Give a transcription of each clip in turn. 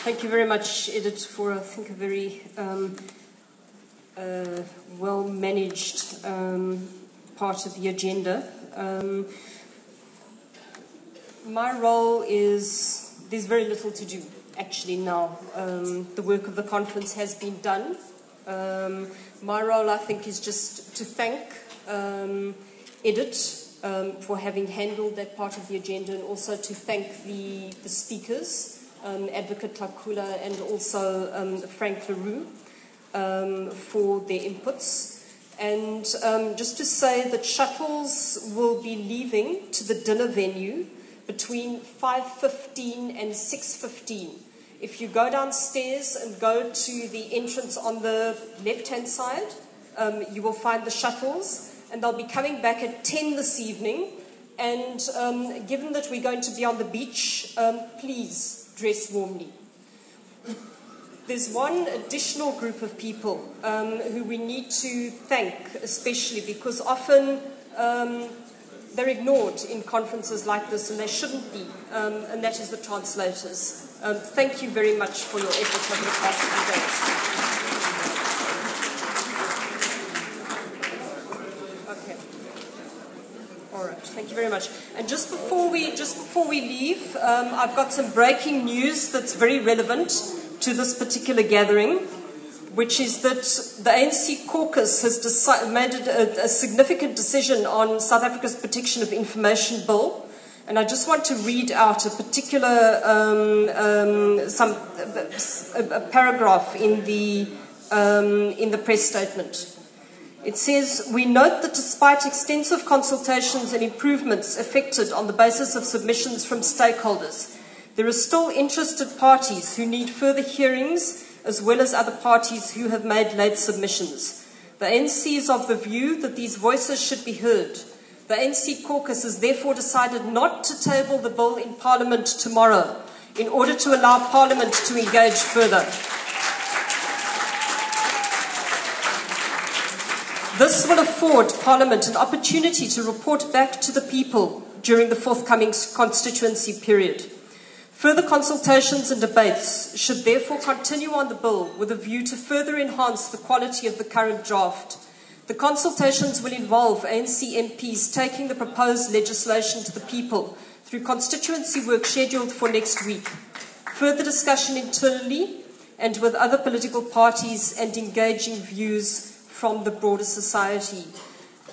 Thank you very much, Edith, for, I think, a very well-managed part of the agenda. My role is, there's very little to do, actually, now. The work of the conference has been done. My role, I think, is just to thank Edith for having handled that part of the agenda, and also to thank the speakers, Advocate Takula and also Frank LaRue, for their inputs. And just to say that shuttles will be leaving to the dinner venue between 5:15 and 6:15. If you go downstairs and go to the entrance on the left-hand side, you will find the shuttles, and they'll be coming back at 10 this evening. And given that we're going to be on the beach, please dress warmly. There's one additional group of people who we need to thank, especially because often they're ignored in conferences like this, and they shouldn't be, and that is the translators. Thank you very much for your efforts over the past few days. Okay. All right. Thank you very much. And just before we leave, I've got some breaking news that's very relevant to this particular gathering, which is that the ANC caucus has made a significant decision on South Africa's Protection of Information Bill. And I just want to read out a particular a paragraph in the press statement. It says, "We note that despite extensive consultations and improvements effected on the basis of submissions from stakeholders, there are still interested parties who need further hearings, as well as other parties who have made late submissions. The ANC is of the view that these voices should be heard. The ANC caucus has therefore decided not to table the bill in Parliament tomorrow in order to allow Parliament to engage further. This will afford Parliament an opportunity to report back to the people during the forthcoming constituency period. Further consultations and debates should therefore continue on the bill with a view to further enhance the quality of the current draft. The consultations will involve ANC MPs taking the proposed legislation to the people through constituency work scheduled for next week, further discussion internally and with other political parties, and engaging views from the broader society."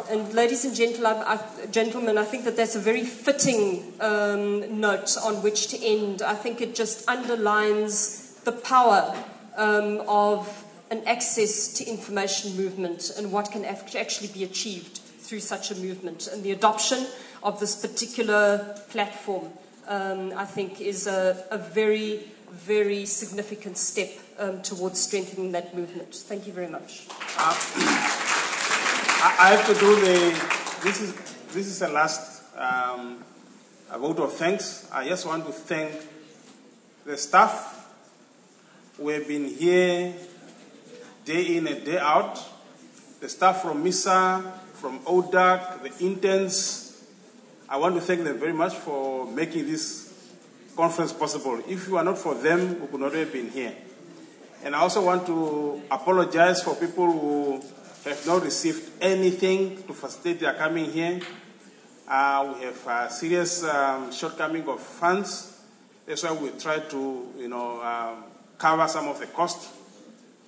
And ladies and gentlemen, I think that that's a very fitting note on which to end. I think it just underlines the power of an access to information movement and what can actually be achieved through such a movement. And the adoption of this particular platform, I think, is a very, very significant step towards strengthening that movement. Thank you very much. I have to do this is the last a vote of thanks. I just want to thank the staff who have been here day in and day out, the staff from MISA, from ODAC, the interns. I want to thank them very much for making this conference possible. If it were not for them, we could not have been here. And I also want to apologize for people who have not received anything to facilitate their coming here. We have a serious shortcoming of funds. That's why we try to, cover some of the cost.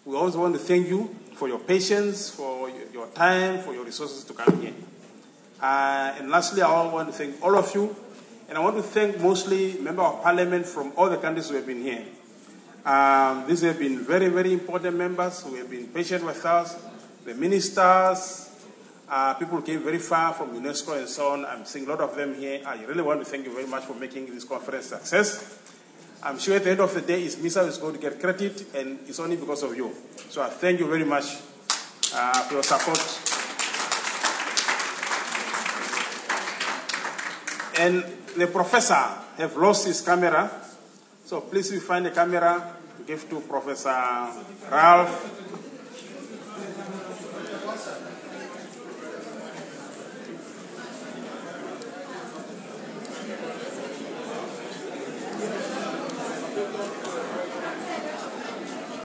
We also want to thank you for your patience, for your time, for your resources to come here. And lastly, I want to thank all of you. And I want to thank mostly members of parliament from all the countries who have been here. These have been very, very important members who have been patient with us. The ministers, people who came very far from UNESCO and so on. I'm seeing a lot of them here. I really want to thank you very much for making this conference a success. I'm sure at the end of the day, MISA is going to get credit, and it's only because of you. So I thank you very much for your support. And the professor have lost his camera. So please, we find a camera to give to Professor Ralph.